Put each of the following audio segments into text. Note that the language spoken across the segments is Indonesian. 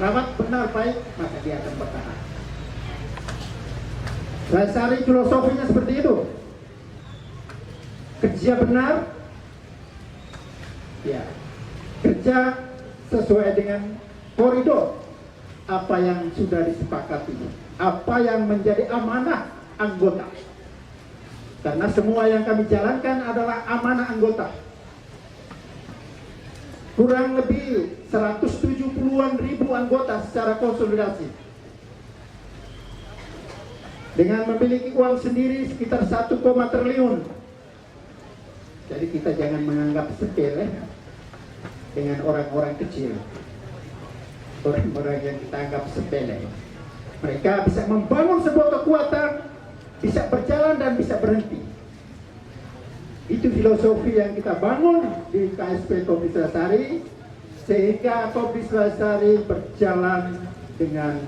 rawat benar baik, maka dia akan bertahan. Saya cari filosofinya seperti itu. Kerja benar, ya, kerja sesuai dengan koridor apa yang sudah disepakati, apa yang menjadi amanah anggota. Karena semua yang kami jalankan adalah amanah anggota. Kurang lebih 170-an ribu anggota secara konsolidasi. Dengan memiliki uang sendiri sekitar 1, triliun. Jadi kita jangan menganggap sepele dengan orang-orang kecil. Orang-orang yang kita anggap sepele. Mereka bisa membangun sebuah kekuatan, bisa berjalan dan bisa berhenti. Itu filosofi yang kita bangun di KSP Kopi Selasari, sehingga Kopi Selasari berjalan dengan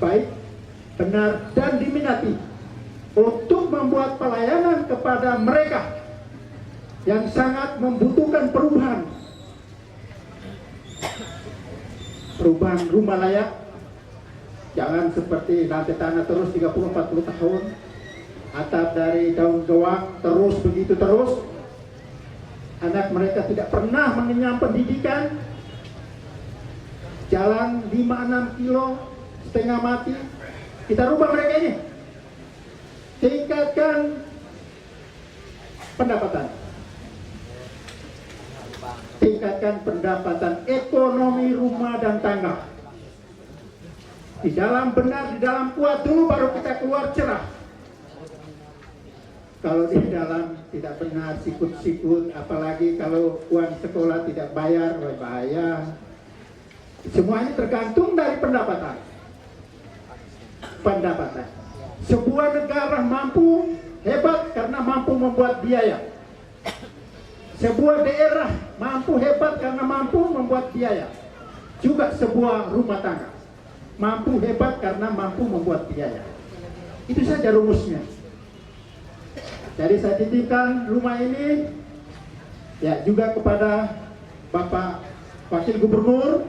baik, benar, dan diminati untuk membuat pelayanan kepada mereka yang sangat membutuhkan perubahan rumah layak. Jangan seperti lantai tanah terus 30-40 tahun, atap dari daun doang terus begitu terus. Anak mereka tidak pernah mengenyam pendidikan, jalan 5-6 kilo setengah mati. Kita rubah mereka ini, tingkatkan pendapatan, tingkatkan pendapatan ekonomi rumah dan tangga. Di dalam benar, di dalam kuat dulu baru kita keluar cerah. Kalau di dalam tidak benar, sikut-sikut, apalagi kalau uang sekolah tidak bayar, bahaya. Semua ini tergantung dari pendapatan. Pendapatan. Sebuah negara mampu hebat karena mampu membuat biaya. Sebuah daerah mampu hebat karena mampu membuat biaya. Juga sebuah rumah tangga mampu hebat karena mampu membuat biaya. Itu saja rumusnya. Jadi saya titipkan rumah ini ya juga kepada Bapak Wakil Gubernur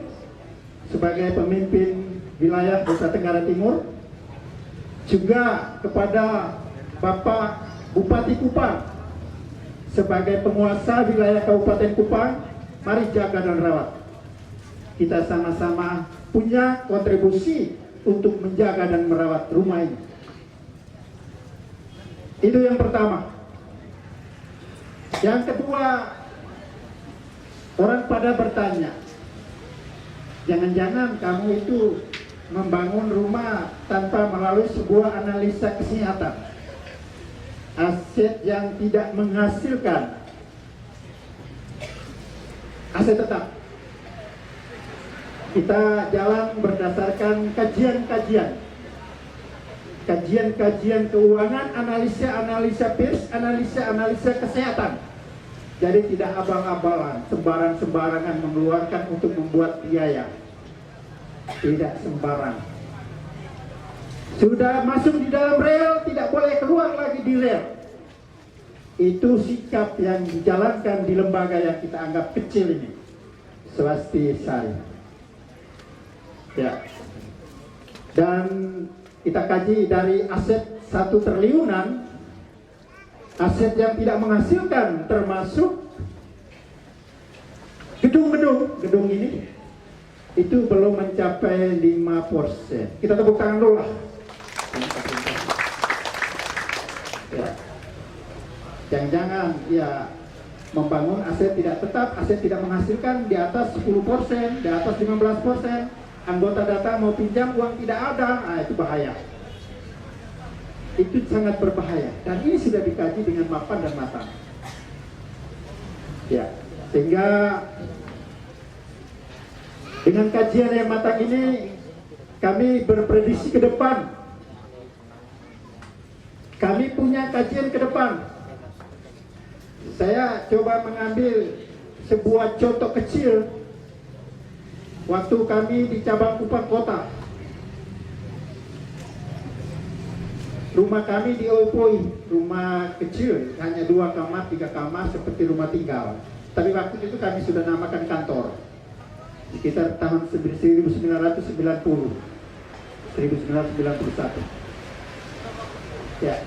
sebagai pemimpin wilayah Nusa Tenggara Timur, juga kepada Bapak Bupati Kupang sebagai penguasa wilayah Kabupaten Kupang. Mari jaga dan rawat. Kita sama-sama punya kontribusi untuk menjaga dan merawat rumah ini. Itu yang pertama. Yang kedua, orang pada bertanya, jangan-jangan kamu itu membangun rumah tanpa melalui sebuah analisa kesehatan, aset yang tidak menghasilkan, aset tetap. Kita jalan berdasarkan kajian-kajian keuangan, analisa PIRS, analisa kesehatan. Jadi tidak abal-abalan, sembarang-sembarangan mengeluarkan untuk membuat biaya. Tidak sembarang. Sudah masuk di dalam rel, tidak boleh keluar lagi di rel. Itu sikap yang dijalankan di lembaga yang kita anggap kecil ini, Swasti Sari. Ya. Dan kita kaji dari aset 1 triliunan, aset yang tidak menghasilkan termasuk gedung ini itu belum mencapai 5%. Kita tepuk tangan dulu lah. Ya. Jangan-jangan ya membangun aset tidak tetap, aset tidak menghasilkan di atas 10%, di atas 15%. Anggota datang mau pinjam uang tidak ada, nah itu bahaya. Itu sangat berbahaya. Dan ini sudah dikaji dengan mapan dan matang. Ya, sehingga dengan kajian yang matang ini kami berprediksi ke depan. Kami punya kajian ke depan. Saya coba mengambil sebuah contoh kecil. Waktu kami di cabang Kupang Kota, rumah kami di Opoi, rumah kecil, hanya 2 kamar, 3 kamar, seperti rumah tinggal. Tapi waktu itu kami sudah namakan kantor. sekitar tahun 1991. Ya,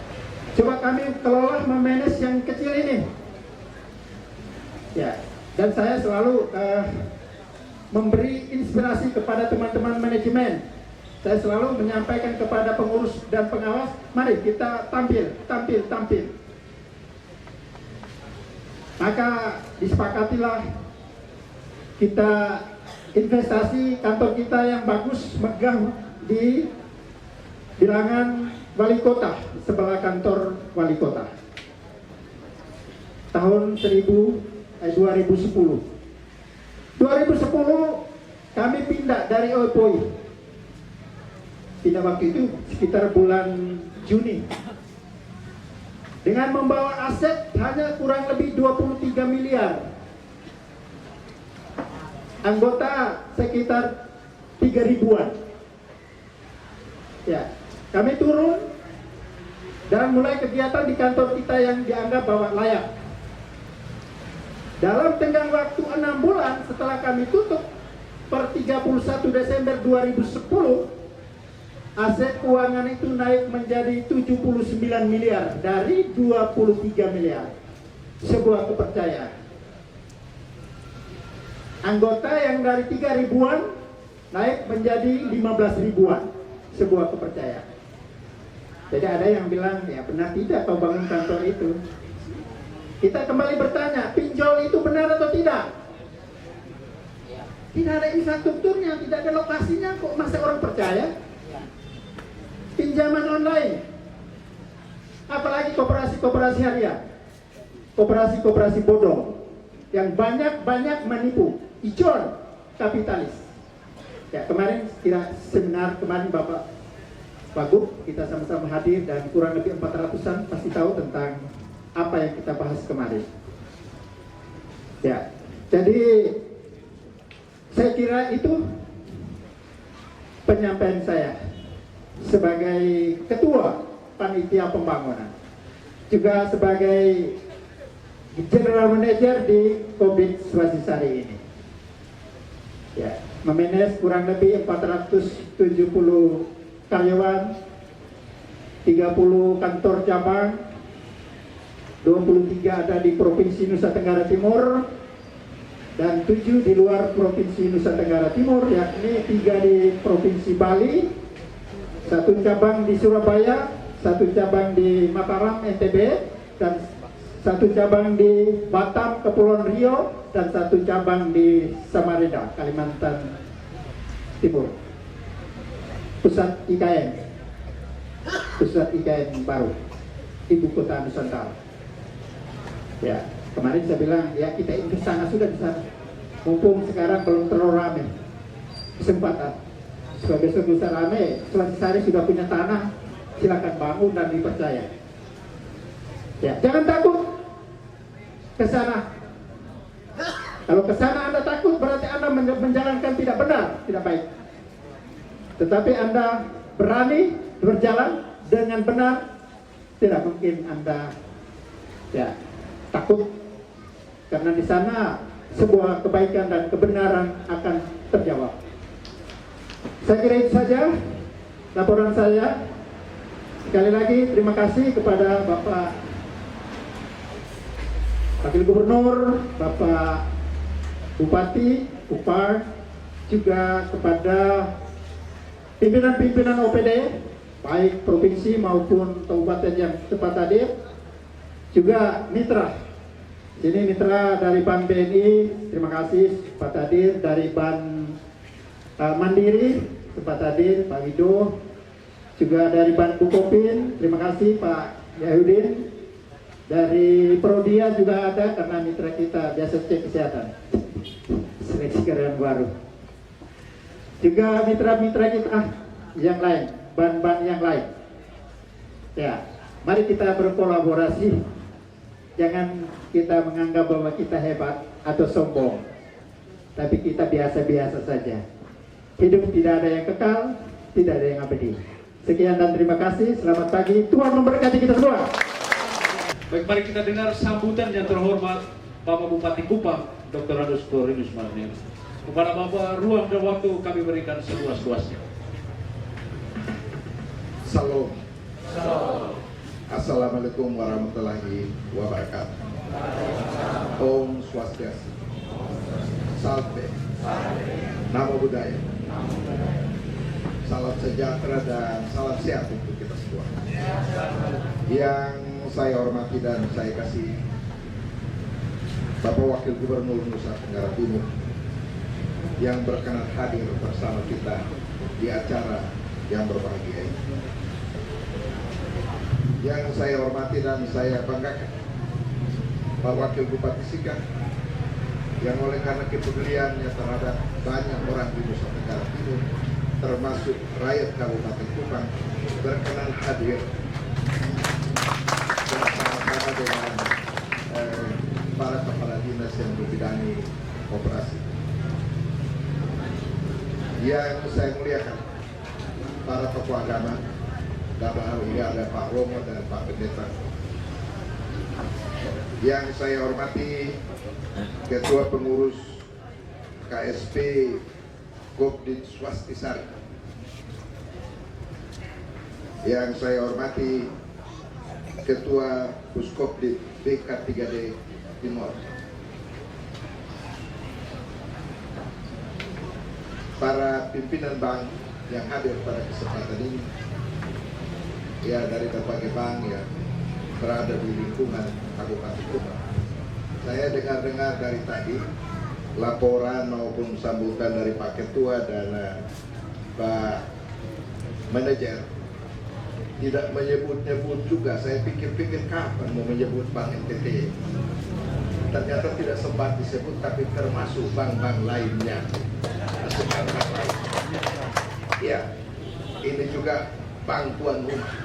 coba kami kelola memanage yang kecil ini. Ya, dan saya selalu memberi inspirasi kepada teman-teman manajemen. Saya selalu menyampaikan kepada pengurus dan pengawas, mari kita tampil. Maka disepakatilah kita investasi kantor kita yang bagus, megah di bilangan wali kota, sebelah kantor wali kota. Tahun 2010 kami pindah dari Opoi. Pindah waktu itu sekitar bulan Juni. Dengan membawa aset hanya kurang lebih 23 miliar. Anggota sekitar 3.000-an. Ya, kami turun dan mulai kegiatan di kantor kita yang dianggap bahwa layak. Dalam tenggang waktu 6 bulan setelah kami tutup per 31 Desember 2010, aset keuangan itu naik menjadi 79 miliar dari 23 miliar. Sebuah kepercayaan. Anggota yang dari 3.000-an naik menjadi 15.000-an. Sebuah kepercayaan. Jadi ada yang bilang, ya benar tidak kau bangun kantor itu. Kita kembali bertanya, pinjol itu benar atau tidak? Tidak ada infrastrukturnya, tidak ada lokasinya, kok masa orang percaya? Pinjaman online, apalagi koperasi harian, koperasi bodong yang banyak menipu, icon, kapitalis. Ya, kemarin kita seminar kemarin Bapak Wagub, kita sama-sama hadir dan kurang lebih 400-an pasti tahu tentang apa yang kita bahas kemarin. Ya, jadi saya kira itu penyampaian saya sebagai ketua panitia pembangunan, juga sebagai general manager di Kombit Swasisari ini. Ya, memanage kurang lebih 470 karyawan, 30 kantor cabang, 23 ada di Provinsi Nusa Tenggara Timur dan 7 di luar Provinsi Nusa Tenggara Timur, yakni 3 di Provinsi Bali, 1 cabang di Surabaya, 1 cabang di Mataram, NTB, dan 1 cabang di Batam, Kepulauan Riau, dan 1 cabang di Samarinda, Kalimantan Timur. Pusat IKN baru, ibu kota Nusantara. Ya, kemarin saya bilang, ya kita investasi sana sudah di sana. Mumpung sekarang belum terlalu ramai kesempatan. Supaya besok bisa ramai, Swasisari sudah punya tanah, silakan bangun dan dipercaya. Ya, jangan takut ke sana. Kalau ke sana Anda takut, berarti Anda menjalankan tidak benar, tidak baik. Tetapi Anda berani berjalan dengan benar, tidak mungkin Anda ya takut, karena di sana sebuah kebaikan dan kebenaran akan terjawab. Saya kira itu saja laporan saya. Sekali lagi terima kasih kepada Bapak Wakil Gubernur, Bapak Bupati, Upar, juga kepada pimpinan-pimpinan OPD, baik provinsi maupun kabupaten yang sempat hadir, juga mitra. Ini mitra dari Bank BNI, terima kasih sempat hadir, dari Bank Mandiri sempat hadir, Pak Wido, juga dari Bank Bukopin, terima kasih Pak Yahudin, dari Prodia juga ada karena mitra kita biasa cek kesehatan, seleksi karyawan baru. Juga mitra-mitra kita yang lain, ban-ban yang lain. Ya, mari kita berkolaborasi. Jangan kita menganggap bahwa kita hebat atau sombong, tapi kita biasa-biasa saja. Hidup tidak ada yang kekal, tidak ada yang abadi. Sekian dan terima kasih. Selamat pagi. Tuhan memberkati kita semua. Baik, mari kita dengar sambutan yang terhormat Bapak Bupati Kupang, Dr. Andus Florinus Martinus. Kepada Bapak, ruang dan waktu kami berikan seluas-luasnya. Salam. Assalamualaikum warahmatullahi wabarakatuh. Om Swastiastu. Salve. Namo Buddhaya. Salam sejahtera dan salam sehat untuk kita semua. Yang saya hormati dan saya kasih Bapak Wakil Gubernur Nusa Tenggara Timur yang berkenan hadir bersama kita di acara yang berbahagia ini. Yang saya hormati dan saya banggakan Pak Wakil Bupati Sika yang oleh karena kepeduliannya terhadap banyak orang di Nusa Tenggara Timur termasuk rakyat Kabupaten Kupang berkenan hadir bersama-sama dengan para kepala dinas yang membidangi operasi. Yang saya muliakan para tokoh agama, dalam hal ini ada Pak Romo dan Pak Pendeta. Yang saya hormati Ketua Pengurus KSP Kopdit Swastisari. Yang saya hormati Ketua Puskopdit BK3D Timur. Para pimpinan bank yang hadir pada kesempatan ini, ya dari berbagai bank yang berada di lingkungan Kabupaten Kupang. Saya dengar-dengar dari tadi laporan maupun sambutan dari Pak Ketua dan Pak Manajer tidak menyebut-nyebut juga. Saya pikir-pikir kapan mau menyebut Bank NTT. Ternyata tidak sempat disebut, tapi termasuk bank-bank lainnya. Ya, ini juga bank tuan rumah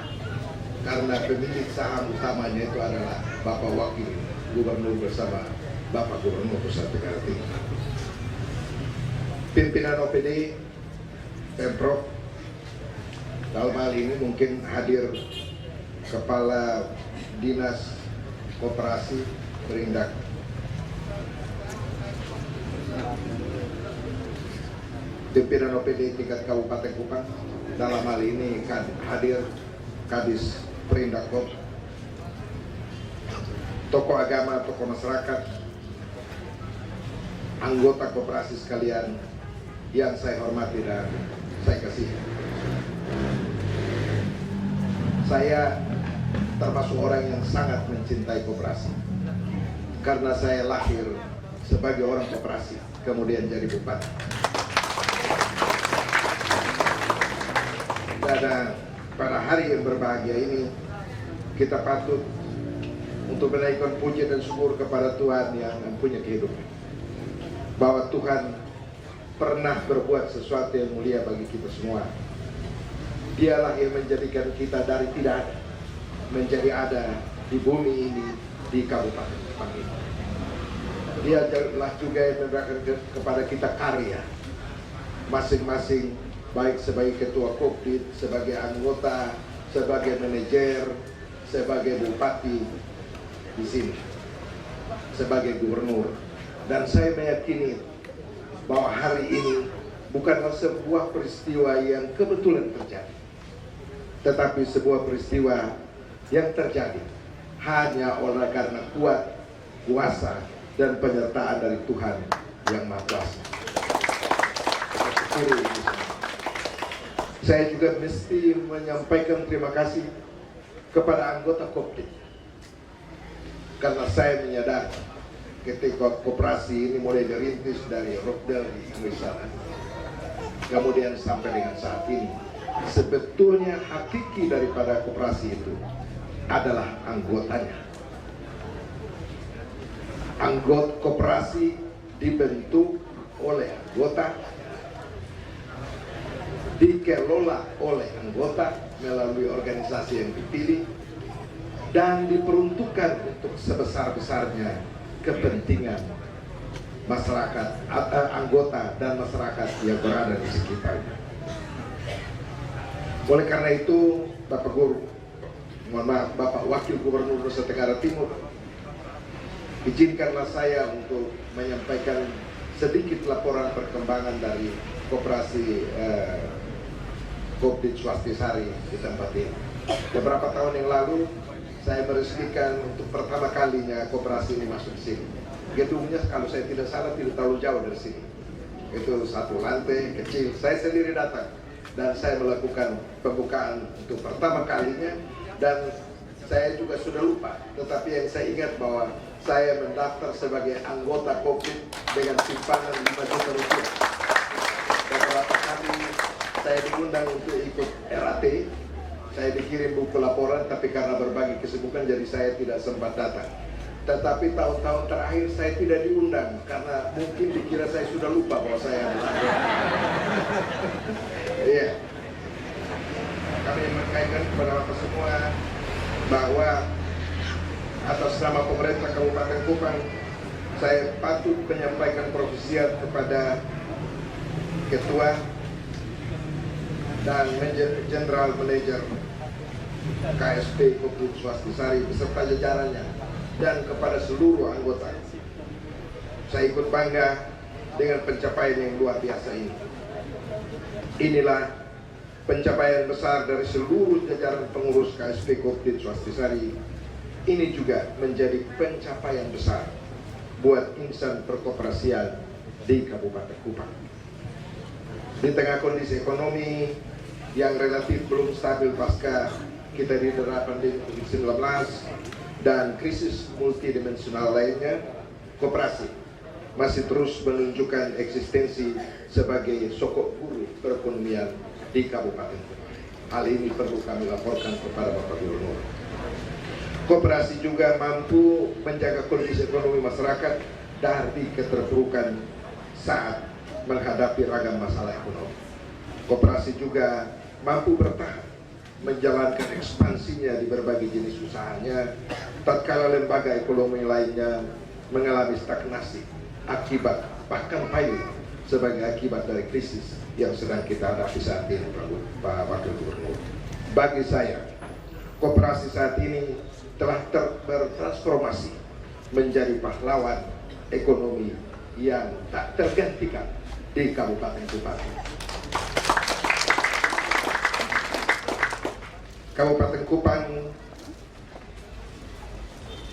karena pemilik saham utamanya itu adalah Bapak Wakil Gubernur bersama Bapak Gubernur Nusa Tenggara Timur. Pimpinan OPD Pemprov, dalam hal ini mungkin hadir Kepala Dinas Koperasi Perindak, pimpinan OPD tingkat Kabupaten Kupang, dalam hal ini hadir Kadis Perindakop, tokoh agama, tokoh masyarakat, anggota koperasi sekalian yang saya hormati dan saya kasihi. Saya termasuk orang yang sangat mencintai koperasi karena saya lahir sebagai orang koperasi, kemudian jadi bupati. Dan pada hari yang berbahagia ini kita patut untuk menaikkan puji dan syukur kepada Tuhan yang mempunyai kehidupan, bahwa Tuhan pernah berbuat sesuatu yang mulia bagi kita semua. Dialah yang menjadikan kita dari tidak ada menjadi ada di bumi ini, di Kabupaten Kupang ini. Dia adalah juga yang memberikan kepada kita karya masing-masing, baik sebagai ketua Kopdit, sebagai anggota, sebagai manajer, sebagai bupati di sini, sebagai gubernur. Dan saya meyakini bahwa hari ini bukanlah sebuah peristiwa yang kebetulan terjadi, tetapi sebuah peristiwa yang terjadi hanya oleh karena kuasa dan penyertaan dari Tuhan yang Maha Kuasa. Saya juga mesti menyampaikan terima kasih kepada anggota Kopdit, karena saya menyadari ketika koperasi ini mulai dirintis dari Rockdale di Inggris sana, kemudian sampai dengan saat ini, sebetulnya hakiki daripada koperasi itu adalah anggotanya. Anggota koperasi dibentuk oleh anggota, dikelola oleh anggota melalui organisasi yang dipilih, dan diperuntukkan untuk sebesar-besarnya kepentingan masyarakat, anggota dan masyarakat yang berada di sekitarnya. Oleh karena itu, Bapak Wakil Gubernur Nusa Tenggara Timur, izinkanlah saya untuk menyampaikan sedikit laporan perkembangan dari koperasi Kopdit Swastisari di tempat ini. Beberapa tahun yang lalu saya meresmikan untuk pertama kalinya koperasi ini masuk di sini. Gedungnya kalau saya tidak salah tidak terlalu jauh dari sini. Itu satu lantai kecil. Saya sendiri datang dan saya melakukan pembukaan untuk pertama kalinya, dan saya juga sudah lupa. Tetapi yang saya ingat bahwa saya mendaftar sebagai anggota Kopdit dengan simpanan 5 juta rupiah. Beberapa kali saya diundang untuk ikut RAT, saya dikirim buku laporan, tapi karena berbagai kesibukan jadi saya tidak sempat datang. Tetapi tahun-tahun terakhir saya tidak diundang karena mungkin dikira saya sudah lupa bahwa saya adalah anggota. Iya. Kami menyampaikan kepada Bapak semua bahwa atas nama pemerintah Kabupaten Kupang, saya patut menyampaikan profesiat kepada Ketua dan General Manager KSP Kopdit Swastisari beserta jajarannya dan kepada seluruh anggota. Saya ikut bangga dengan pencapaian yang luar biasa ini. Inilah pencapaian besar dari seluruh jajaran pengurus KSP Kopdit Swastisari. Ini juga menjadi pencapaian besar buat insan perkoperasian di Kabupaten Kupang. Di tengah kondisi ekonomi yang relatif belum stabil pasca kita didera pandemi COVID-19 dan krisis multidimensional lainnya, koperasi masih terus menunjukkan eksistensi sebagai sokok guru perekonomian di Kabupaten Kupang. Hal ini perlu kami laporkan kepada Bapak Gubernur. Koperasi juga mampu menjaga kondisi ekonomi masyarakat dari keterpurukan saat menghadapi ragam masalah ekonomi. Koperasi juga mampu bertahan menjalankan ekspansinya di berbagai jenis usahanya tatkala lembaga ekonomi lainnya mengalami stagnasi akibat bahkan payung sebagai akibat dari krisis yang sedang kita hadapi saat ini, Pak Wakil Gubernur. Bagi saya, koperasi saat ini telah bertransformasi menjadi pahlawan ekonomi yang tak tergantikan di Kabupaten Kupang. Kabupaten Kupang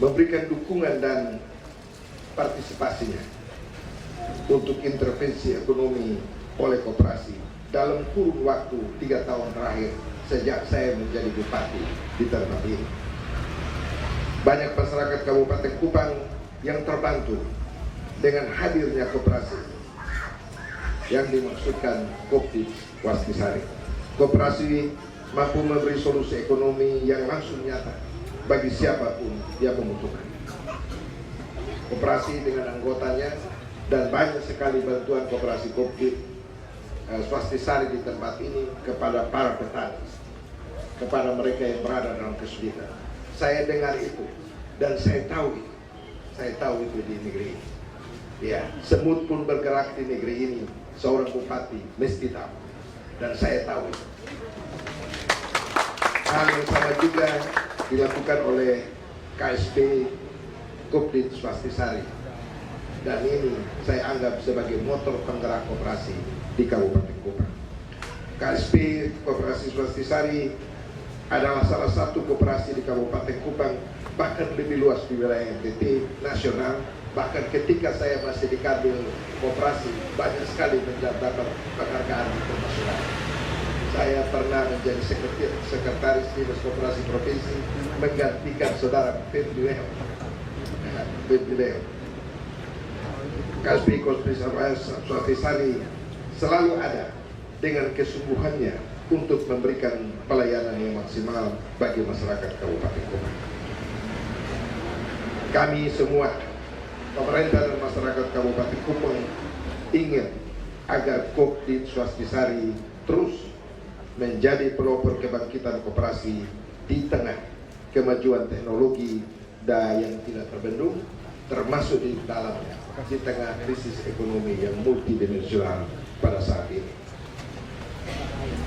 memberikan dukungan dan partisipasinya untuk intervensi ekonomi oleh koperasi dalam kurun waktu 3 tahun terakhir sejak saya menjadi bupati di tempat ini. Banyak masyarakat Kabupaten Kupang yang terbantu dengan hadirnya koperasi yang dimaksudkan Kopdit Swastisari. Koperasi mampu memberi solusi ekonomi yang langsung nyata bagi siapapun yang membutuhkan. Koperasi dengan anggotanya dan banyak sekali bantuan koperasi Kopdit Swastisari di tempat ini kepada para petani, kepada mereka yang berada dalam kesulitan. Saya dengar itu dan saya tahu itu di negeri ini. Ya, semut pun bergerak di negeri ini, seorang bupati mesti tahu, dan saya tahu itu. Hal yang sama juga dilakukan oleh KSP Kopdit Swastisari, dan ini saya anggap sebagai motor penggerak koperasi di Kabupaten Kupang. KSP Koperasi Swastisari adalah salah satu koperasi di Kabupaten Kupang, bahkan lebih luas di wilayah NTT nasional. Bahkan ketika saya masih di Kadin Koperasi, banyak sekali mendapat penghargaan internasional. Saya pernah menjadi sekretaris Dinas Koperasi Provinsi menggantikan saudara Pembileo. KSP Swastisari selalu ada dengan kesungguhannya untuk memberikan pelayanan yang maksimal bagi masyarakat Kabupaten Kupang. Kami semua, pemerintah dan masyarakat Kabupaten Kupang, ingin agar Kopdit Swastisari terus menjadi pelopor kebangkitan koperasi di tengah kemajuan teknologi yang tidak terbendung, termasuk di dalamnya di tengah krisis ekonomi yang multidimensional pada saat ini.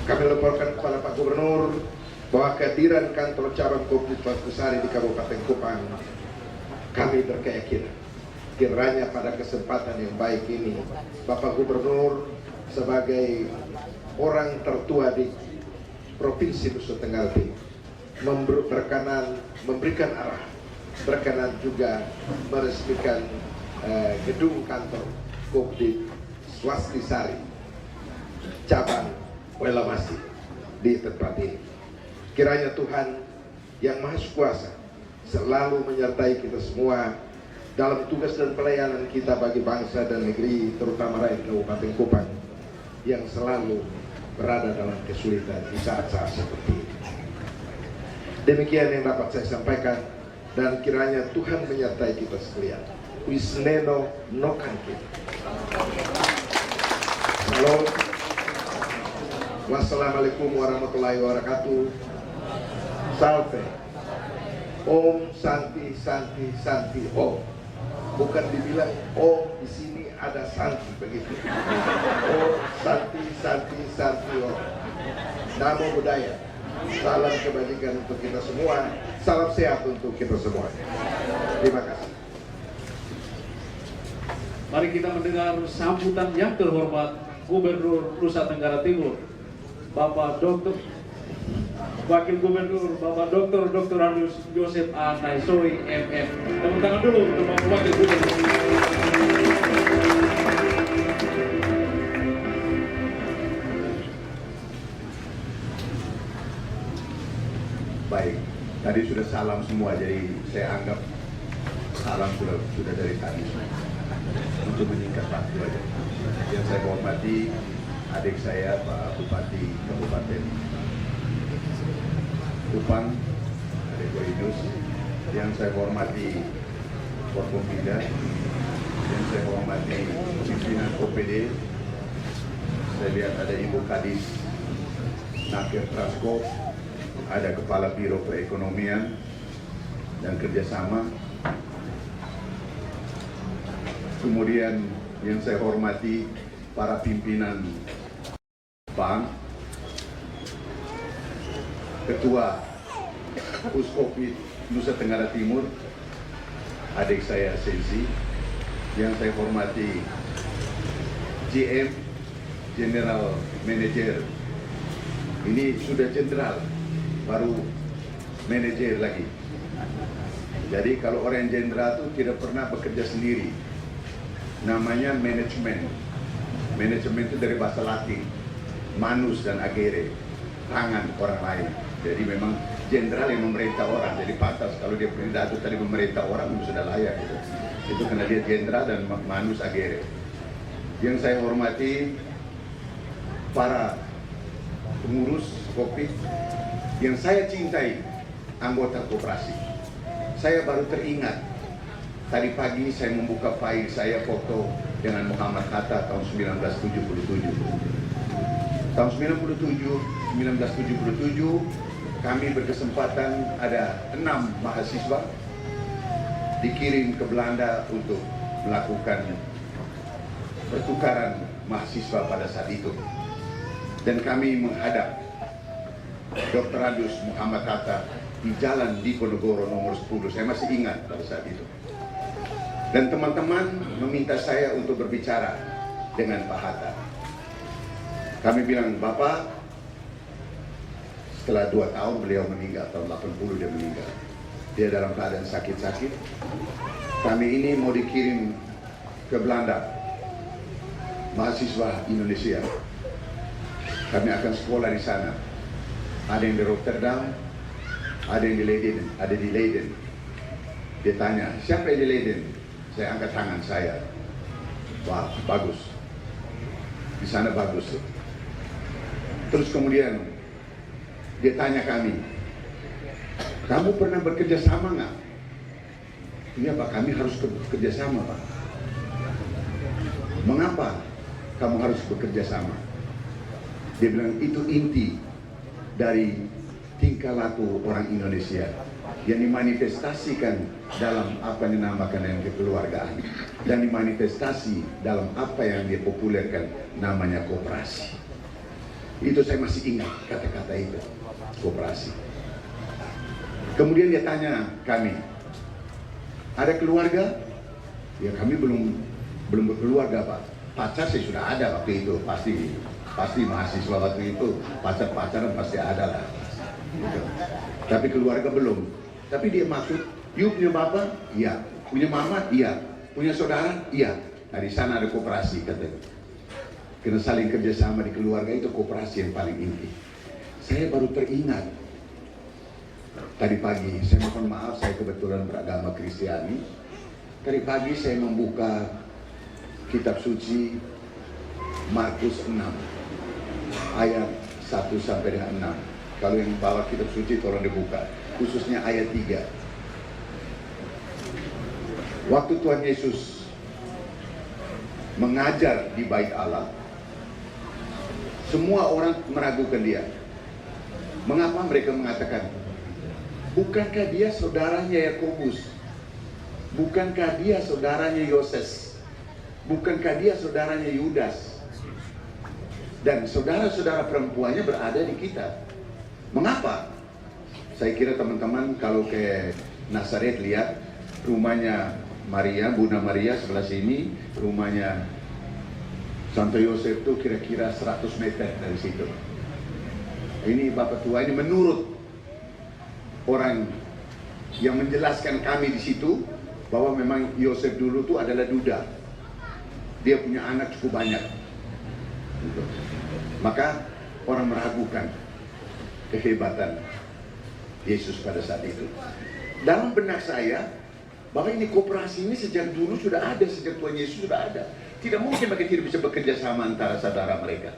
Kami laporkan kepada Pak Gubernur bahwa kehadiran kantor cabang Kopdit Swastisari di Kabupaten Kupang, kami berkeyakinan kiranya pada kesempatan yang baik ini Bapak Gubernur sebagai orang tertua di Provinsi Nusa Tenggara Timur memberikan arah, berkenan juga meresmikan gedung kantor Kopdit Swastisari cabang Welamasi di tempat ini. Kiranya Tuhan yang Maha Kuasa selalu menyertai kita semua dalam tugas dan pelayanan kita bagi bangsa dan negeri, terutama rakyat Kabupaten Kupang yang selalu berada dalam kesulitan di saat-saat seperti ini. Demikian yang dapat saya sampaikan, dan kiranya Tuhan menyertai kita sekalian. Wisneno nokanki. Salam. Wassalamualaikum warahmatullahi wabarakatuh. Salve. Om Santi Santi Santi Om. Bukan dibilang Om di sini ada Santi begitu. Om Santi Santi Santi Om. Namo Buddhaya. Salam kebajikan untuk kita semua. Salam sehat untuk kita semua. Terima kasih. Mari kita mendengar sambutan yang terhormat Gubernur Nusa Tenggara Timur, Bapak Dr. Wakil Gubernur Bapak Dr. Andus Joseph A. Naisoi MM. Tepuk tangan dulu untuk Bapak Wakil Gubernur. Baik, tadi sudah salam semua, jadi saya anggap salam sudah dari tadi. Untuk menyingkat waktu aja. Yang saya hormati adik saya Pak Bupati Kabupaten Kupang, Adik Boinus. Yang saya hormati Forkompinda, yang saya hormati pimpinan OPD. Saya lihat ada Ibu Kadis Nakir Transkop, ada Kepala Biro Perekonomian dan Kerjasama. Kemudian yang saya hormati para pimpinan bank, Ketua Puskopit Nusa Tenggara Timur, adik saya Sensi. Yang saya hormati GM, General Manager, ini sudah jenderal, baru manajer lagi. Jadi kalau orang jenderal itu tidak pernah bekerja sendiri, namanya manajemen. Manajemen itu dari bahasa Latin, manus dan agere, tangan orang lain. Jadi memang jenderal yang memerintah orang, jadi pantas kalau dia pidato tadi memerintah orang itu sudah layak gitu. Itu karena dia jenderal dan manus agere. Yang saya hormati para pengurus kopi, yang saya cintai anggota koperasi. Saya baru teringat tadi pagi saya membuka file saya foto dengan Muhammad Hatta tahun 1977. Tahun 1977 kami berkesempatan ada 6 mahasiswa dikirim ke Belanda untuk melakukan pertukaran mahasiswa pada saat itu. Dan kami menghadap Dr. Andus Muhammad Hatta di Jalan Diponegoro nomor 10. Saya masih ingat pada saat itu. Dan teman-teman meminta saya untuk berbicara dengan Pak Hatta. Kami bilang, Bapak, setelah 2 tahun beliau meninggal, tahun 80 dia meninggal. Dia dalam keadaan sakit-sakit. Kami ini mau dikirim ke Belanda, mahasiswa Indonesia. Kami akan sekolah di sana. Ada yang di Rotterdam, ada yang di Leiden, ada di Leiden. Dia tanya, siapa yang di Leiden? Saya angkat tangan saya. Wah, bagus. Di sana bagus. Terus kemudian dia tanya kami, kamu pernah bekerja sama nggak? Iya Pak, kami harus bekerja sama Pak. Mengapa kamu harus bekerja sama? Dia bilang, itu inti dari tingkah laku orang Indonesia yang dimanifestasikan dalam apa yang dinamakan yang kekeluargaan dan dimanifestasi dalam apa yang dia populerkan namanya koperasi. Itu saya masih ingat kata-kata itu, koperasi. Kemudian dia tanya kami, ada keluarga? Ya kami belum berkeluarga Pak. Pacar sih sudah ada waktu itu, pasti mahasiswa waktu itu pacaran pasti ada lah. Gitu. Tapi keluarga belum. Tapi dia maksud, you punya bapak? Iya. Punya mama? Iya. Punya saudara? Iya. Nah di sana ada koperasi katanya. Karena saling kerjasama di keluarga itu koperasi yang paling inti. Saya baru teringat tadi pagi, saya mohon maaf, saya kebetulan beragama Kristiani. Tadi pagi saya membuka kitab suci Markus 6 ayat 1 sampai dengan 6. Kalau yang bawa kitab suci tolong dibuka, khususnya ayat 3. Waktu Tuhan Yesus mengajar di bait Allah, semua orang meragukan dia. Mengapa mereka mengatakan, bukankah dia saudaranya Yakobus? Bukankah dia saudaranya Yoses? Bukankah dia saudaranya Yudas? Dan saudara-saudara perempuannya berada di kita. Mengapa? Saya kira teman-teman kalau ke Nazaret lihat rumahnya Maria, Bunda Maria sebelah sini, rumahnya Santo Yosef itu kira-kira 100 meter dari situ. Ini Bapak tua ini menurut orang yang menjelaskan kami di situ bahwa memang Yosef dulu itu adalah duda. Dia punya anak cukup banyak. Gitu. Maka orang meragukan kehebatan Yesus pada saat itu. Dalam benak saya, bahwa ini koperasi ini sejak dulu sudah ada, sejak Tuhan Yesus sudah ada. Tidak mungkin mereka tidak bisa bekerja sama antara saudara mereka.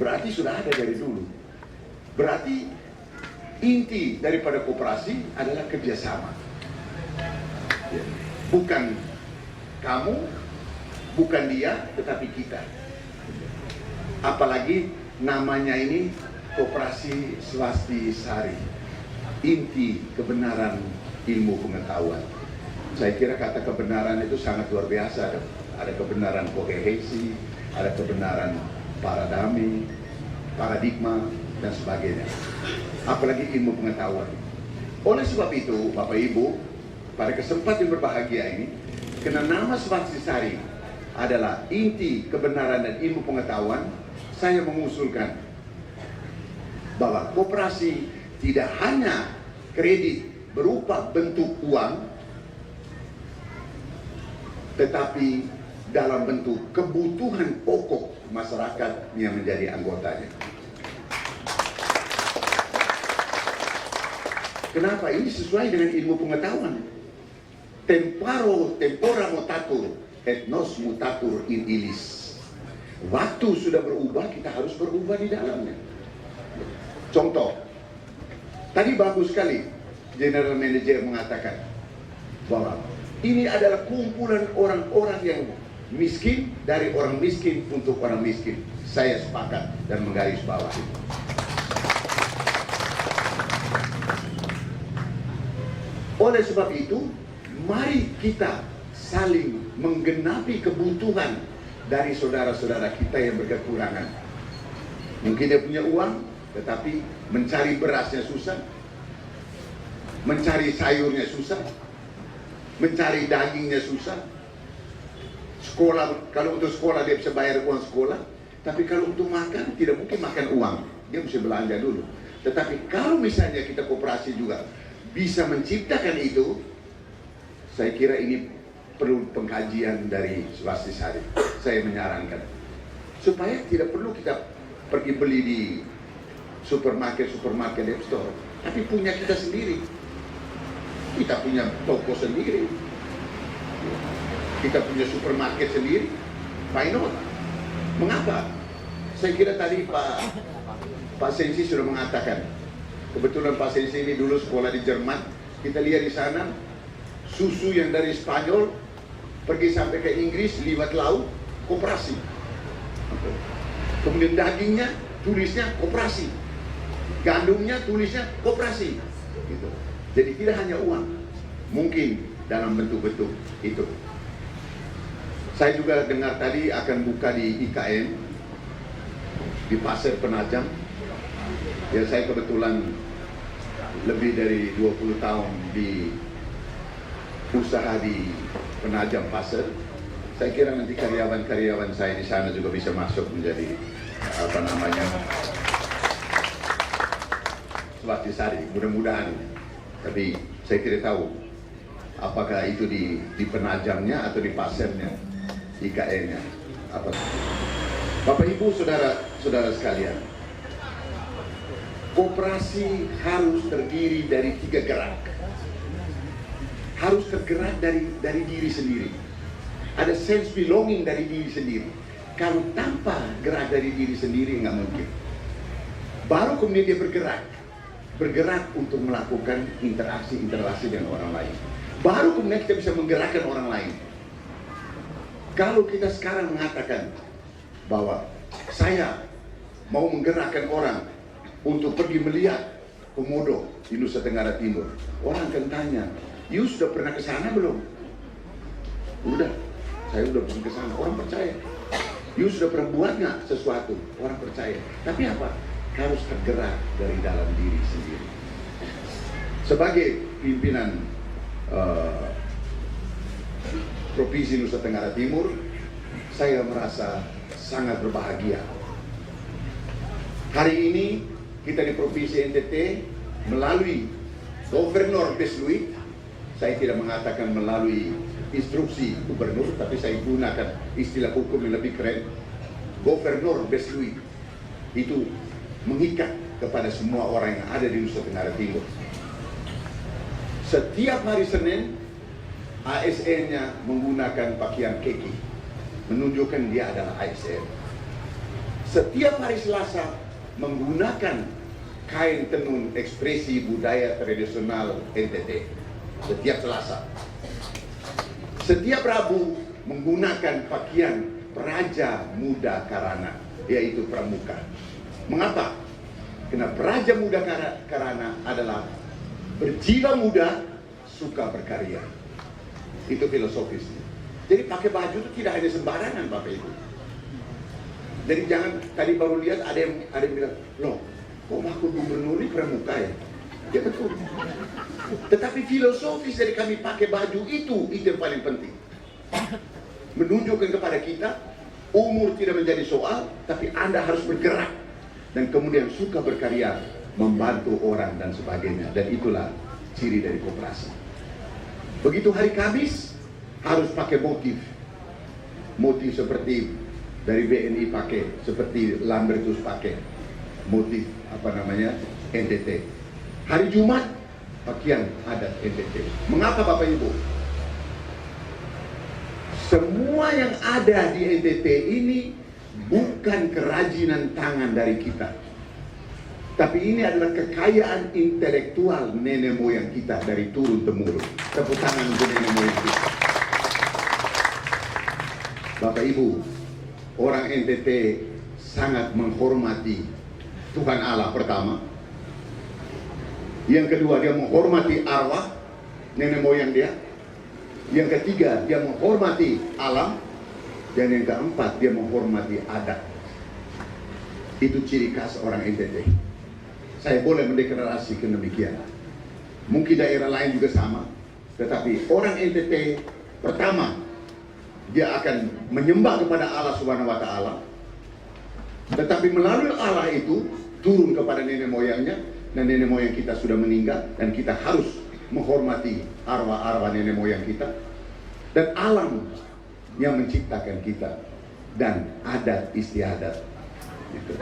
Berarti sudah ada dari dulu. Berarti inti daripada koperasi adalah kerjasama. Bukan kamu, bukan dia, tetapi kita. Apalagi namanya ini koperasi Swastisari, inti kebenaran ilmu pengetahuan. Saya kira kata kebenaran itu sangat luar biasa. Ada kebenaran kohesi, ada kebenaran paradigma, dan sebagainya. Apalagi ilmu pengetahuan. Oleh sebab itu, Bapak Ibu, pada kesempatan yang berbahagia ini, karena nama Swastisari adalah inti kebenaran dan ilmu pengetahuan, saya mengusulkan bahwa koperasi tidak hanya kredit berupa bentuk uang, tetapi dalam bentuk kebutuhan pokok masyarakat yang menjadi anggotanya. Kenapa? Ini sesuai dengan ilmu pengetahuan. Tempora mutatur, et nos mutatur in illis. Waktu sudah berubah, kita harus berubah di dalamnya. Contoh, tadi bagus sekali General Manager mengatakan bahwa ini adalah kumpulan orang-orang yang miskin dari orang miskin untuk orang miskin. Saya sepakat dan menggaris bawah itu. Oleh sebab itu, mari kita saling menggenapi kebutuhan dari saudara-saudara kita yang berkekurangan. Mungkin dia punya uang, tetapi mencari berasnya susah, mencari sayurnya susah, mencari dagingnya susah. Sekolah, kalau untuk sekolah dia bisa bayar uang sekolah, tapi kalau untuk makan tidak mungkin makan uang, dia mesti belanja dulu. Tetapi kalau misalnya kita koperasi juga bisa menciptakan itu, saya kira ini perlu pengkajian dari Swastisari. Saya menyarankan supaya tidak perlu kita pergi beli di supermarket app store, tapi punya kita sendiri. Kita punya toko sendiri, kita punya supermarket sendiri. Why not? Mengapa? Saya kira tadi Pak Sensi sudah mengatakan. Kebetulan Pak Sensi ini dulu sekolah di Jerman. Kita lihat di sana susu yang dari Spanyol pergi sampai ke Inggris lewat laut, koperasi. Kemudian dagingnya tulisnya koperasi, gandumnya tulisnya koperasi. Gitu. Jadi tidak hanya uang, mungkin dalam bentuk-bentuk itu. Saya juga dengar tadi akan buka di IKN di Pasir Penajam. Ya, saya kebetulan lebih dari 20 tahun di usaha di Penajam Pasir. Saya kira nanti karyawan-karyawan saya di sana juga bisa masuk menjadi Swatisari, mudah-mudahan. Tapi saya tidak tahu apakah itu di Penajamnya atau di Pasirnya, IKN-nya. Bapak Ibu, saudara-saudara sekalian, koperasi harus terdiri dari 3 gerak. Harus tergerak dari diri sendiri. Ada sense belonging dari diri sendiri. Kalau tanpa gerak dari diri sendiri nggak mungkin. Baru kemudian dia bergerak untuk melakukan interaksi dengan orang lain. Baru kemudian kita bisa menggerakkan orang lain. Kalau kita sekarang mengatakan bahwa saya mau menggerakkan orang untuk pergi melihat Komodo di Nusa Tenggara Timur, orang akan tanya, "You sudah pernah ke sana belum?" Udah, saya udah pergi ke sana. Orang percaya. "You sudah pernah buat nggak sesuatu?" Orang percaya. Tapi apa? Harus tergerak dari dalam diri sendiri. Sebagai pimpinan Provinsi Nusa Tenggara Timur, saya merasa sangat berbahagia. Hari ini kita di Provinsi NTT melalui Gubernur Besluit, saya tidak mengatakan melalui instruksi gubernur, tapi saya gunakan istilah hukum yang lebih keren. Gubernur Besluit itu mengikat kepada semua orang yang ada di Nusa Tenggara Timur. Setiap hari Senin, ASN-nya menggunakan pakaian keki, menunjukkan dia adalah ASN. Setiap hari Selasa menggunakan kain tenun ekspresi budaya tradisional NTT. Setiap Selasa. Setiap Rabu menggunakan pakaian Praja Muda Karana, yaitu pramuka. Mengapa? Karena Praja Muda Karana adalah berjiwa muda, suka berkarya. Itu filosofisnya. Jadi pakai baju itu tidak hanya sembarangan, Bapak Ibu. Jadi jangan, tadi baru lihat ada yang bilang, "Loh, kok mahkota gubernur ini pramuka ya?" Ya betul. Tetapi filosofis dari kami pakai baju itu yang paling penting. Menunjukkan kepada kita, umur tidak menjadi soal, tapi Anda harus bergerak. Dan kemudian suka berkarya, membantu orang dan sebagainya. Dan itulah ciri dari koperasi. Begitu hari Kamis, harus pakai motif. Motif seperti dari BNI pakai, seperti Lambertus pakai. Motif, NTT. Hari Jumat, pakaian adat NTT. Mengapa Bapak Ibu? Semua yang ada di NTT ini bukan kerajinan tangan dari kita, tapi ini adalah kekayaan intelektual nenek moyang kita dari turun temurun. Tepuk tangan untuk nenek moyang kita. Bapak Ibu, orang NTT sangat menghormati Tuhan Allah pertama. Yang kedua, dia menghormati arwah nenek moyang dia. Yang ketiga, dia menghormati alam. Dan yang keempat, dia menghormati adat. Itu ciri khas orang NTT. Saya boleh mendeklarasikan demikian. Mungkin daerah lain juga sama. Tetapi orang NTT pertama, dia akan menyembah kepada Allah Subhanahu wa Ta'ala. Tetapi melalui Allah itu turun kepada nenek moyangnya. Dan nenek moyang kita sudah meninggal. Dan kita harus menghormati arwah-arwah nenek moyang kita. Dan alam yang menciptakan kita. Dan adat istiadat. Gitu.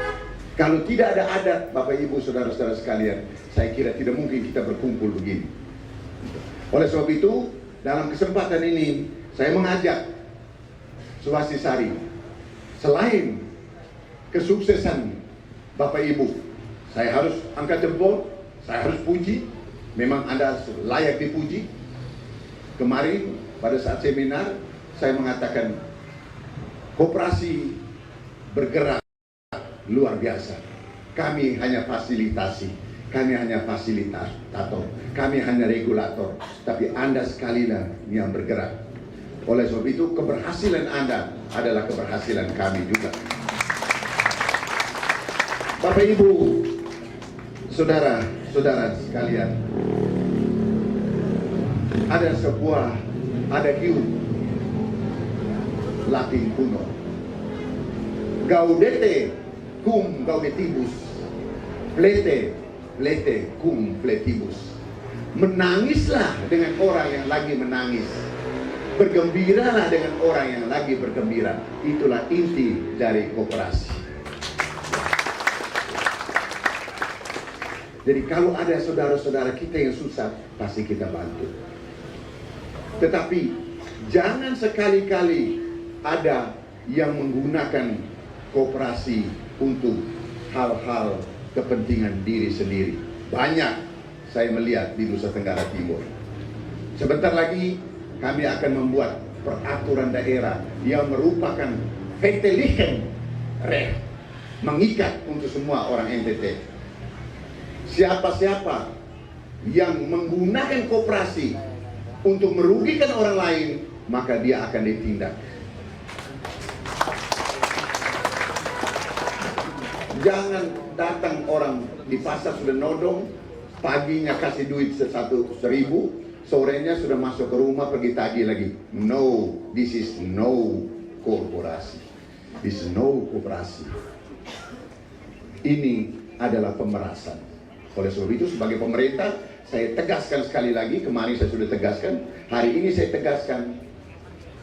Kalau tidak ada adat, Bapak Ibu Saudara-saudara sekalian, saya kira tidak mungkin kita berkumpul begini. Oleh sebab itu, dalam kesempatan ini saya mengajak Swatisari, selain kesuksesan Bapak Ibu, saya harus angkat jempol, saya harus puji. Memang Anda layak dipuji. Kemarin pada saat seminar saya mengatakan koperasi bergerak luar biasa. Kami hanya fasilitasi, kami hanya fasilitator, kami hanya regulator, tapi Anda sekalian yang bergerak. Oleh sebab itu, keberhasilan Anda adalah keberhasilan kami juga. Bapak Ibu, saudara-saudara sekalian, ada hiu Latin kuno. Gaudete cum gaudetibus, plete cum pletibus. Menangislah dengan orang yang lagi menangis, bergembiralah dengan orang yang lagi bergembira. Itulah inti dari koperasi. Jadi kalau ada saudara-saudara kita yang susah, pasti kita bantu. Tetapi jangan sekali-kali ada yang menggunakan koperasi untuk hal-hal kepentingan diri sendiri. Banyak saya melihat di Nusa Tenggara Timur. Sebentar lagi kami akan membuat peraturan daerah yang merupakan veteligen recht, mengikat untuk semua orang NTT. Siapa-siapa yang menggunakan koperasi untuk merugikan orang lain, maka dia akan ditindak. Jangan datang orang di pasar sudah nodong, paginya kasih duit 1.000, sorenya sudah masuk ke rumah pergi tagih lagi. No, this is no korporasi. This is no koperasi. Ini adalah pemerasan. Oleh sebab itu sebagai pemerintah, saya tegaskan sekali lagi, kemarin saya sudah tegaskan, hari ini saya tegaskan,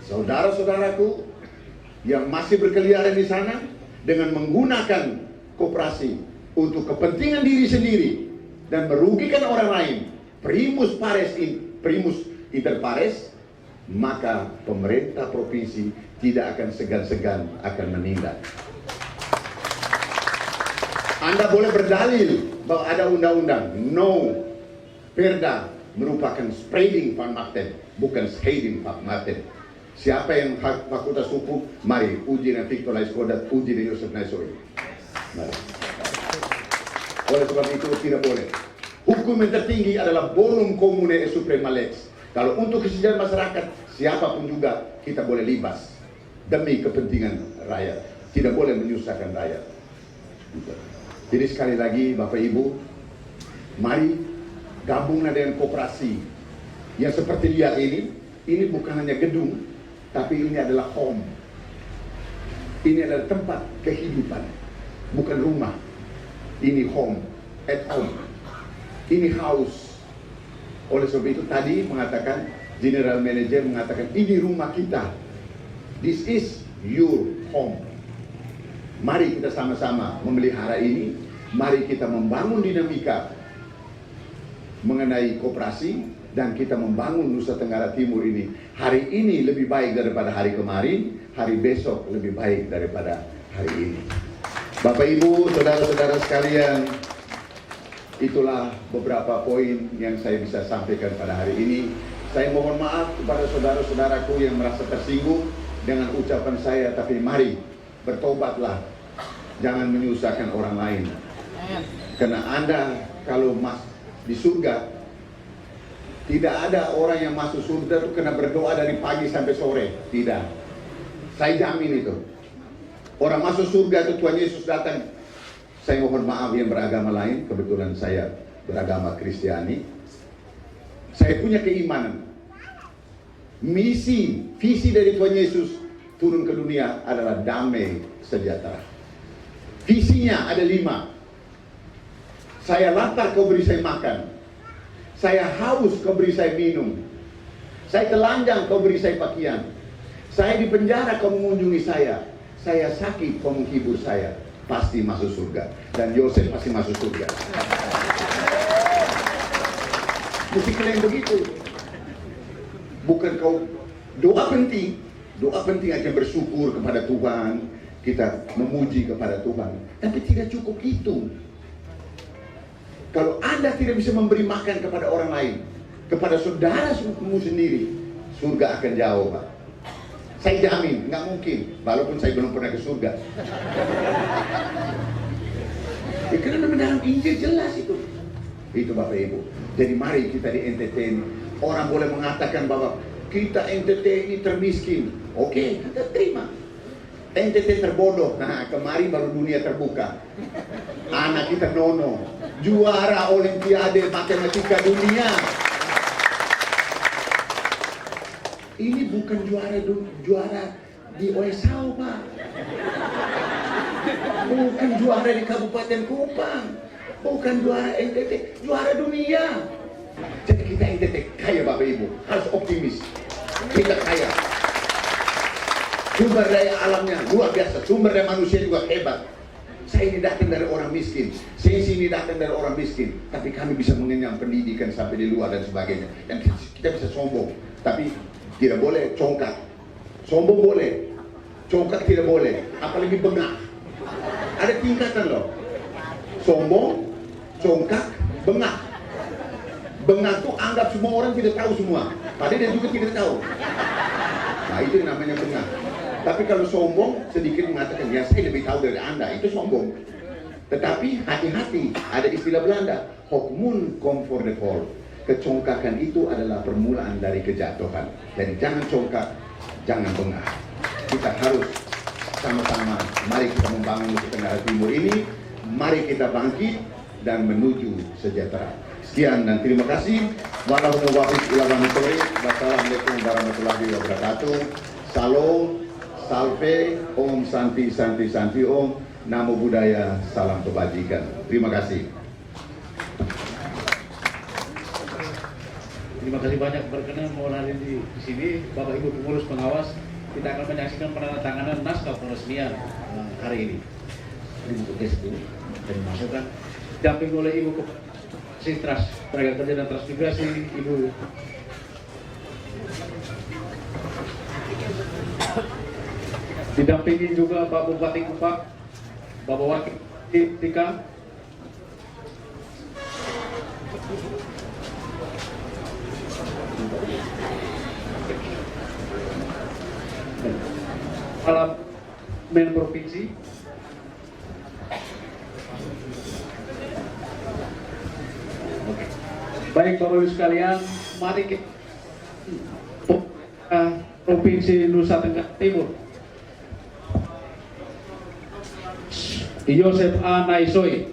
saudara-saudaraku yang masih berkeliaran di sana dengan menggunakan koperasi untuk kepentingan diri sendiri dan merugikan orang lain, primus inter pares, maka pemerintah provinsi tidak akan segan-segan akan menindak. Anda boleh berdalil bahwa ada undang-undang. No, Perda merupakan spreading van Marten, bukan scheiding van Marten. Siapa yang fakultas hukum, mari uji dengan Victor Laiskodat, uji dengan Yosef Naisoi. Mari. Oleh sebab itu tidak boleh. Hukum yang tertinggi adalah bonum commune et suprema lex. Kalau untuk kesejahteraan masyarakat, siapapun juga kita boleh libas demi kepentingan rakyat. Tidak boleh menyusahkan rakyat. Jadi sekali lagi Bapak Ibu, mari gabunglah dengan koperasi yang seperti lihat ini bukan hanya gedung, tapi ini adalah home. Ini adalah tempat kehidupan, bukan rumah. Ini home, at home. Ini house. Oleh sebab itu tadi mengatakan, General Manager mengatakan, ini rumah kita. This is your home. Mari kita sama-sama memelihara ini. Mari kita membangun dinamika mengenai koperasi dan kita membangun Nusa Tenggara Timur ini. Hari ini lebih baik daripada hari kemarin, hari besok lebih baik daripada hari ini. Bapak Ibu, saudara-saudara sekalian, itulah beberapa poin yang saya bisa sampaikan pada hari ini. Saya mohon maaf kepada saudara-saudaraku yang merasa tersinggung dengan ucapan saya, tapi mari bertobatlah. Jangan menyusahkan orang lain. Karena Anda kalau di surga, tidak ada orang yang masuk surga itu kena berdoa dari pagi sampai sore. Tidak. Saya jamin itu. Orang masuk surga itu Tuhan Yesus datang. Saya mohon maaf yang beragama lain, kebetulan saya beragama Kristiani. Saya punya keimanan. Visi dari Tuhan Yesus turun ke dunia adalah damai sejahtera. Visinya ada 5. Saya lapar, kau beri saya makan. Saya haus, kau beri saya minum. Saya telanjang, kau beri saya pakaian. Saya di penjara, kau mengunjungi saya. Saya sakit, kau menghibur saya. Pasti masuk surga. Dan Yosef pasti masuk surga. Mesti kalian begitu. Bukan kau doa penting. Doa penting akan bersyukur kepada Tuhan. Kita memuji kepada Tuhan. Tapi tidak cukup itu. Kalau Anda tidak bisa memberi makan kepada orang lain, kepada saudara-saudaramu sendiri, surga akan jauh, Pak. Saya jamin, nggak mungkin, walaupun saya belum pernah ke surga. Ya, karena dalam Injil jelas itu. Itu Bapak Ibu. Jadi mari kita di NTT ini, orang boleh mengatakan bahwa kita NTT ini termiskin. Oke, kita terima. NTT terbodoh. Nah, kemarin baru dunia terbuka. Anak kita Nono, juara Olimpiade Matematika Dunia. Ini bukan juara di OSAU, Pak. Bukan juara di Kabupaten Kupang. Bukan juara NTT, juara dunia. Jadi kita NTT kaya Bapak Ibu, harus optimis. Kita kaya. Sumber daya alamnya luar biasa, sumber daya manusia juga hebat. Saya ini datang dari orang miskin, saya sini datang dari orang miskin, tapi kami bisa mengenyam pendidikan sampai di luar dan sebagainya. Dan kita bisa sombong, tapi tidak boleh congkak. Sombong boleh, congkak tidak boleh, apalagi bengak. Ada tingkatan loh. Sombong, congkak, bengak. Bengak tuh anggap semua orang tidak tahu semua, padahal dia juga tidak tahu. Nah itu yang namanya bengak. Tapi kalau sombong sedikit mengatakan ya saya lebih tahu dari Anda, itu sombong. Tetapi hati-hati, ada istilah Belanda, hoogmoed komt voor de val. Kecongkakan itu adalah permulaan dari kejatuhan. Jadi jangan congkak, jangan bengak. Kita harus sama-sama, mari kita membangun Nusa Tenggara Timur ini, mari kita bangkit dan menuju sejahtera. Sekian dan terima kasih. Wassalamualaikum warahmatullahi wabarakatuh. Salam, salve, om, santi, santi, santi, om. Namo Buddhaya, salam kebajikan. Terima kasih. Terima kasih banyak berkenan mau hadir di sini, Bapak Ibu pengurus pengawas. Kita akan menyaksikan penandatanganan naskah peresmian hari ini. Ibu tugas itu dan masukkan. Didampingi oleh Ibu Sitras Tenaga Kerja dan Transmigrasi, Ibu didampingi juga Pak Bupati Kupang, Bapak Wakil Tika, Kepala Men Provinsi, baik Bapak Ibu sekalian, mari kita Provinsi Nusa Tenggara Timur, Joseph A. Naisoi,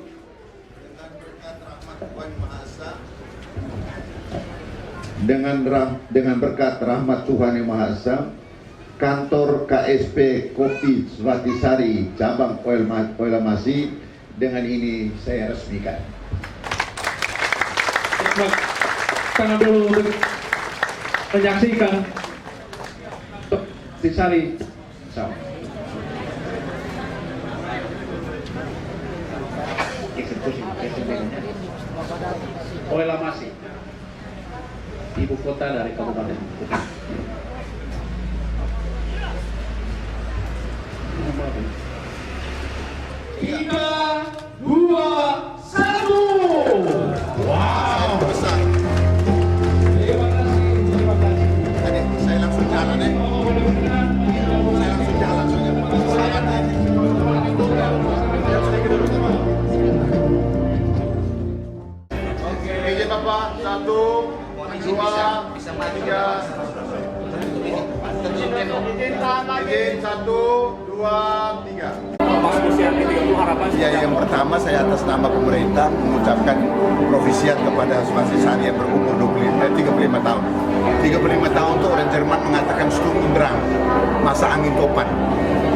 dengan berkat rahmat Tuhan Yang Maha Esa, kantor KSP Kopi Swatisari cabang Oilamasi dengan ini saya resmikan. Tangan dulu untuk menyaksikan Swatisari sama. Eksekusi Oilamasi, ibu kota dari Kabupaten Kupang. 3, 2, 1. Wow, besar. Terima kasih. Adik, saya langsung jalan ya. Saya langsung jalan soalnya. Selamat ya. Oke, izin Bapak. 1, 2, 3. Izin 1, 2, 3. Ya, yang pertama saya atas nama pemerintah mengucapkan provisiat kepada Swatisari yang berumur 35 tahun. 35 tahun itu orang Jerman mengatakan Sturmdrang, masa angin topan.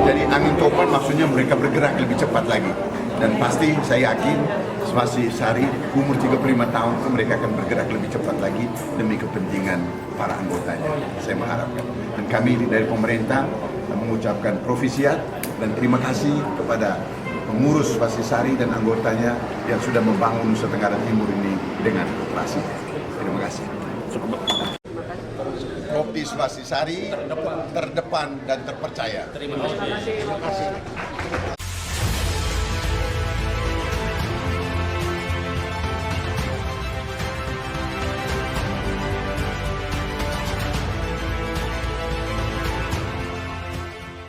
Jadi angin topan maksudnya mereka bergerak lebih cepat lagi. Dan pasti saya yakin Swatisari umur 35 tahun itu mereka akan bergerak lebih cepat lagi demi kepentingan para anggotanya. Saya mengharapkan. Dan kami dari pemerintah mengucapkan provisiat dan terima kasih kepada pengurus Swatisari dan anggotanya yang sudah membangun Nusa Tenggara Timur ini dengan kooperasi. Terima kasih. Kopi Swatisari terdepan dan terpercaya. Terima kasih.